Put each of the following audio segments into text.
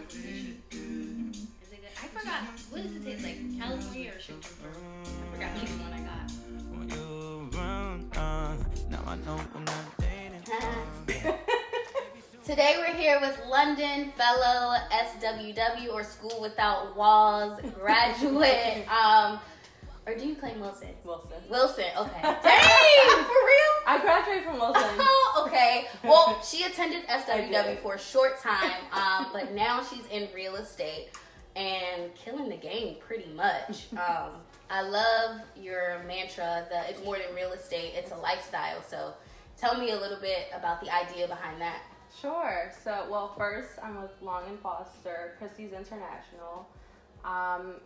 Is it good? I forgot. What does it taste like? California or Chicken? I forgot which one I got. When you around, now I know I'm not dating. Today we're here with Lundon, fellow SWW or School Without Walls graduate. Or do you claim Wilson? Wilson, okay. Dang, for real? I graduated from Wilson. Oh, okay. Well, she attended SWW for a short time, but now she's in real estate and killing the game pretty much. I love your mantra that it's more than real estate, it's a lifestyle. So tell me a little bit about the idea behind that. Sure. So, well, first, I'm with Long & Foster, Christie's International.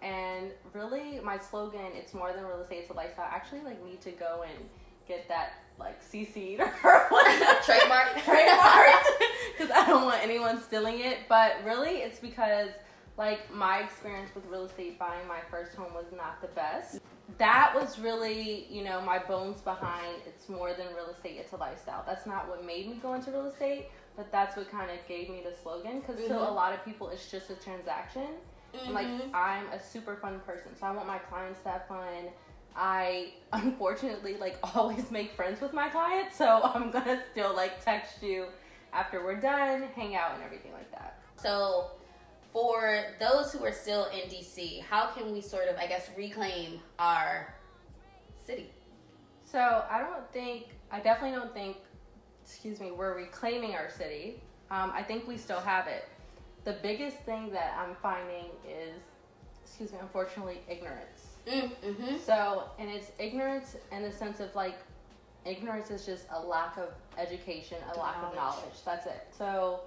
And really, my slogan, it's more than real estate, it's a lifestyle. I actually, need to go and get that, CC'd or Trademark. Because I don't want anyone stealing it. But really, it's because, my experience with real estate buying my first home was not the best. That was really, my bones behind it's more than real estate, it's a lifestyle. That's not what made me go into real estate, but that's what kind of gave me the slogan. Because to a lot of people, it's just a transaction. I'm a super fun person, so I want my clients to have fun. I unfortunately always make friends with my clients, so I'm gonna still text you after we're done, hang out and everything like that. So for those who are still in DC, how can we sort of, reclaim our city? So I definitely don't think, we're reclaiming our city. I think we still have it. The biggest thing that I'm finding is, unfortunately, ignorance. Mm-hmm. So, and it's ignorance in the sense of ignorance is just a lack of education, a lack of knowledge. That's it. So,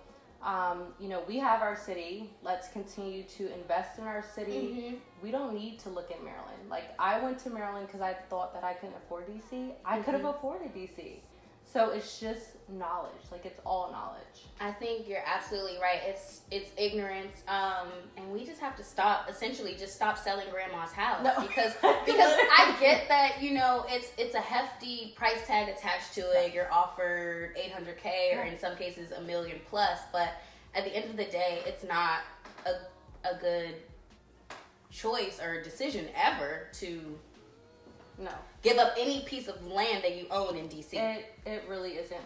we have our city. Let's continue to invest in our city. Mm-hmm. We don't need to look at Maryland. I went to Maryland because I thought that I couldn't afford DC. I could have afforded DC. So it's just knowledge. It's all knowledge. I think you're absolutely right. It's ignorance, and we just have to stop selling grandma's house. No. because I get that it's a hefty price tag attached to it. You're offered $800K or in some cases $1 million plus, but at the end of the day, it's not a good choice or decision ever to give up any piece of land that you own in DC. It really isn't.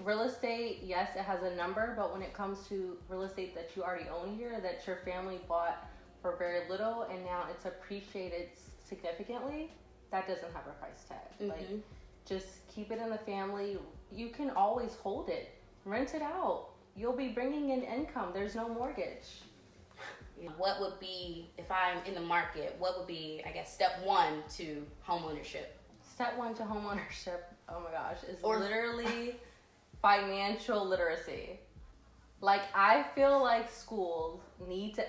Real estate, yes, it has a number, but when it comes to real estate that you already own here, that your family bought for very little and now it's appreciated significantly, that doesn't have a price tag. Mm-hmm. Just keep it in the family. You can always hold it. Rent it out. You'll be bringing in income. There's no mortgage. What would be, if I'm in the market, what would be, step one to homeownership? Step one to homeownership, oh my gosh, is literally financial literacy. I feel like schools need to,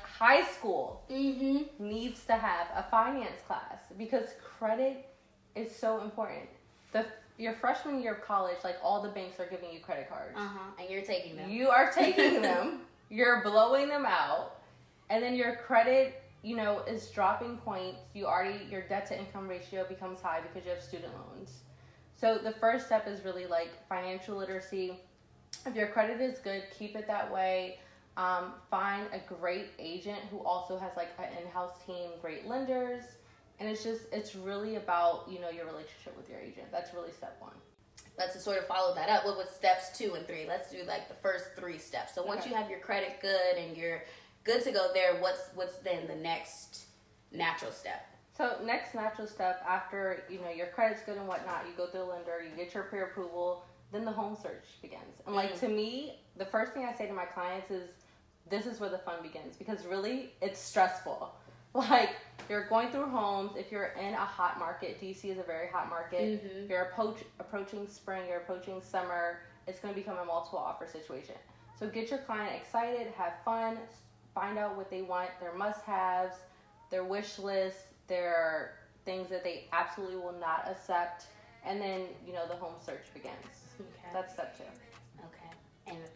high school needs to have a finance class because credit is so important. Your freshman year of college, all the banks are giving you credit cards. And you're taking them. You are taking them. You're blowing them out. And then your credit, is dropping points. Your debt to income ratio becomes high because you have student loans. So the first step is really financial literacy. If your credit is good, keep it that way. Find a great agent who also has an in-house team, great lenders. And it's really about, your relationship with your agent. That's really step one. Let's sort of follow that up. What was steps 2 and 3? Let's do the first 3 steps. So once you have your credit good and you're good to go there, what's then the next natural step? So next natural step after, your credit's good and whatnot, you go through the lender, you get your pre-approval, then the home search begins. And to me, the first thing I say to my clients is, this is where the fun begins because really it's stressful. You're going through homes. If you're in a hot market, DC is a very hot market. Mm-hmm. You're approaching spring, you're approaching summer, it's going to become a multiple offer situation. So get your client excited, have fun, find out what they want, their must-haves, their wish list, their things that they absolutely will not accept, and then, the home search begins. Okay. That's step 2. Okay. And the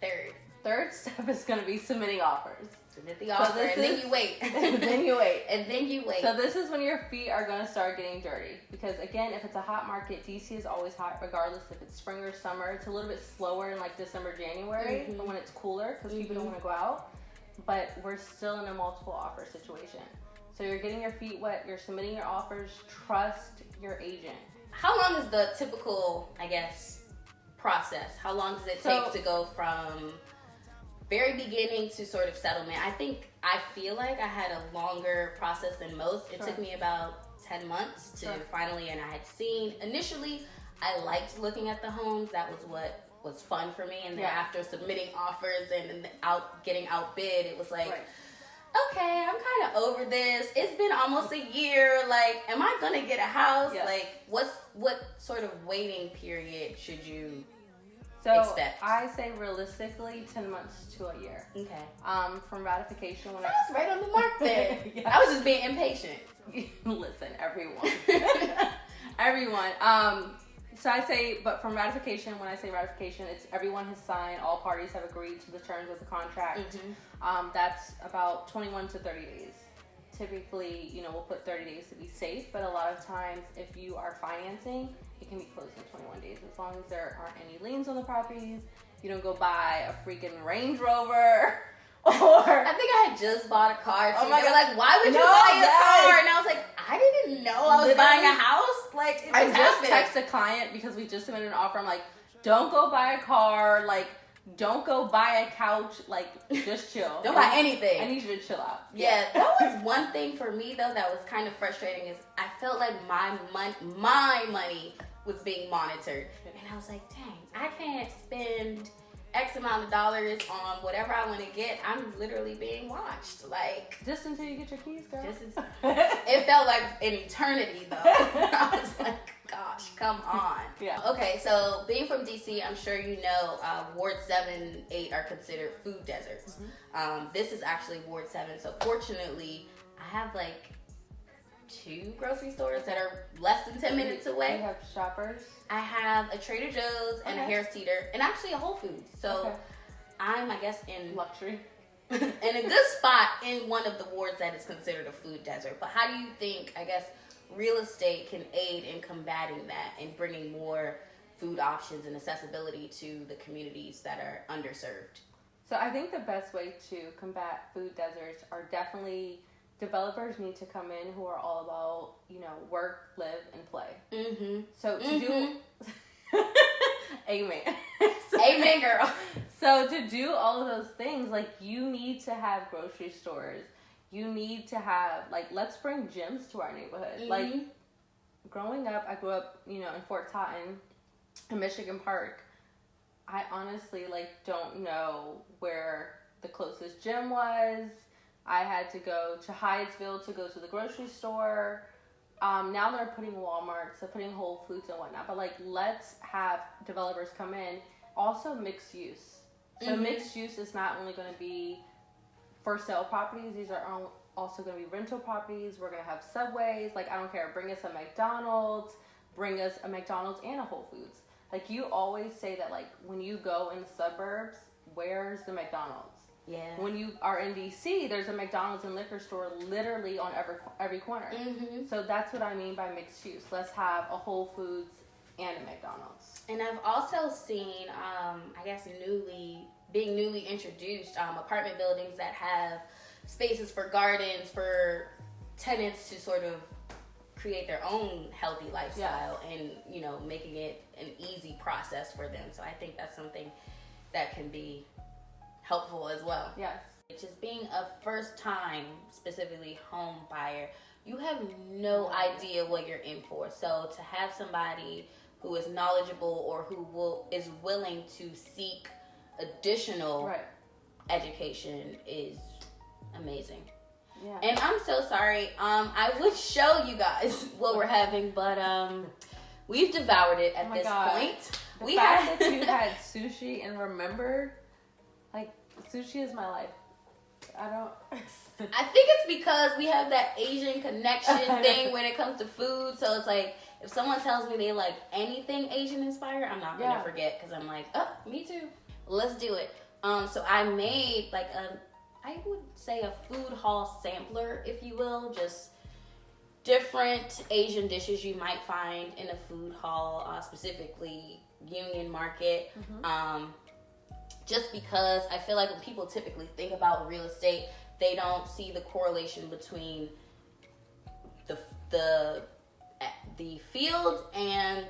third step is going to be submitting offers. Submit the offer, and then you wait. Then you wait. And then you wait. So this is when your feet are going to start getting dirty. Because again, if it's a hot market, DC is always hot regardless if it's spring or summer. It's a little bit slower in like December, January, but when it's cooler because people don't want to go out. But we're still in a multiple offer situation. So you're getting your feet wet, you're submitting your offers, trust your agent. How long is the typical, I guess, process? How long does it take to go from very beginning to sort of settlement? I feel like I had a longer process than most. It took me about 10 months to finally, and I had seen, initially, I liked looking at the homes. That was what was fun for me. And then after submitting offers and getting outbid, it was like, okay, I'm kind of over this. It's been almost a year. Like, am I going to get a house? Yes. Like, what sort of waiting period should you So expect? I say realistically 10 months to a year. Okay. From ratification when I was right on the mark there. I was just being impatient. Listen, everyone. So I say, but from ratification, when I say ratification, it's everyone has signed, all parties have agreed to the terms of the contract. That's about 21 to 30 days. Typically, we'll put 30 days to be safe, but a lot of times if you are financing, it can be closed in 21 days as long as there aren't any liens on the properties. You don't go buy a freaking Range Rover. Or I think I had just bought a car too. Oh my They were God. like, why would you buy a car? And I was like, I didn't know I was buying a house. Like, I just texted a client because we just submitted an offer. I'm like, don't go buy a car. Like, don't go buy a couch. Like, just chill. Don't buy anything. I need you to chill out. Yeah, that was one thing for me though that was kind of frustrating is I felt like my money was being monitored, and I was like, dang, I can't spend X amount of dollars on whatever I want to get. I'm literally being watched. Like, Just until you get your keys, girl. It felt like an eternity though. I was like, gosh, come on. Yeah. Okay, so being from DC, I'm sure you know Ward 7, 8 are considered food deserts. This is actually Ward 7. So fortunately, I have like 2 grocery stores that are less than 10 minutes away. You have Shoppers. I have a Trader Joe's and a Harris Teeter and actually a Whole Foods. So I'm, I guess, in Luxury. in a good spot in one of the wards that is considered a food desert. But how do you think, I guess, real estate can aid in combating that and bringing more food options and accessibility to the communities that are underserved? So I think the best way to combat food deserts are definitely developers need to come in who are all about, work, live, and play. So to do... Amen. Amen, girl. So to do all of those things, like, you need to have grocery stores. You need to have, like, let's bring gyms to our neighborhood. Like, growing up, I grew up, in Fort Totten, in Michigan Park. I honestly, don't know where the closest gym was. I had to go to Hyattsville to go to the grocery store. Now they're putting Walmarts, they're putting Whole Foods and whatnot. But, let's have developers come in. Also, mixed use. So mixed use is not only going to be for sale properties. These are also going to be rental properties. We're going to have Subways. I don't care. Bring us a McDonald's. Bring us a McDonald's and a Whole Foods. You always say that, when you go in the suburbs, where's the McDonald's? Yeah. When you are in DC, there's a McDonald's and liquor store literally on every corner. So that's what I mean by mixed use. Let's have a Whole Foods and a McDonald's. And I've also seen, I guess, being newly introduced, apartment buildings that have spaces for gardens for tenants to sort of create their own healthy lifestyle and, making it an easy process for them. So I think that's something that can be helpful as well. Yes. Just being a first time, specifically home buyer, you have no idea what you're in for. So to have somebody who is knowledgeable or who is willing to seek additional education is amazing. Yeah. And I'm so sorry. I would show you guys what we're having, but we've devoured it at this point. The fact that you had sushi and remembered, sushi is my life. I think it's because we have that Asian connection thing when it comes to food. So it's like, if someone tells me they like anything Asian inspired, I'm not going to forget because I'm like, oh, me too. Let's do it. So I made I would say a food hall sampler, if you will, just different Asian dishes you might find in a food hall, specifically Union Market. Just because I feel like when people typically think about real estate, they don't see the correlation between the field and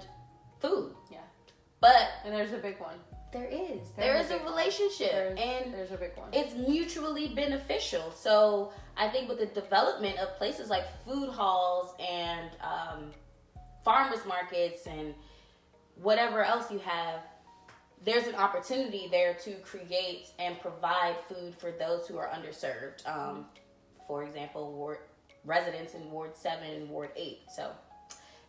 food. Yeah. And there's a big one. There is a relationship, and there's a big one. It's mutually beneficial. So I think with the development of places like food halls and farmers markets and whatever else you have, there's an opportunity there to create and provide food for those who are underserved. For example, residents in Ward 7 and Ward 8. So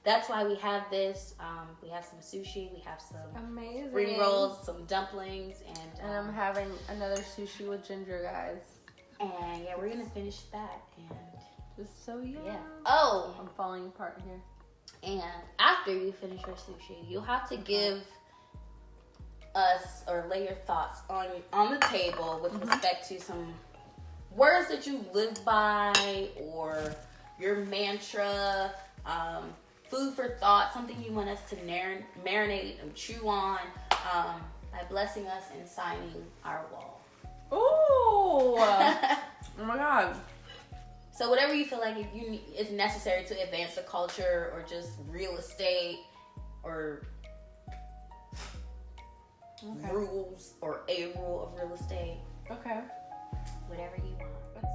that's why we have this. We have some sushi. We have some amazing spring rolls, some dumplings, and I'm having another sushi with ginger, guys. And yeah, we're gonna finish that. And just so yum. Yeah. Oh, I'm falling apart here. And after you finish your sushi, you'll have to give us or lay your thoughts on the table with respect to some words that you live by or your mantra. Food for thought, something you want us to marinate and chew on, by blessing us and signing our wall. Ooh! Oh my God. So whatever you feel like is necessary to advance the culture or just real estate or rules or a rule of real estate. Okay. Whatever you want.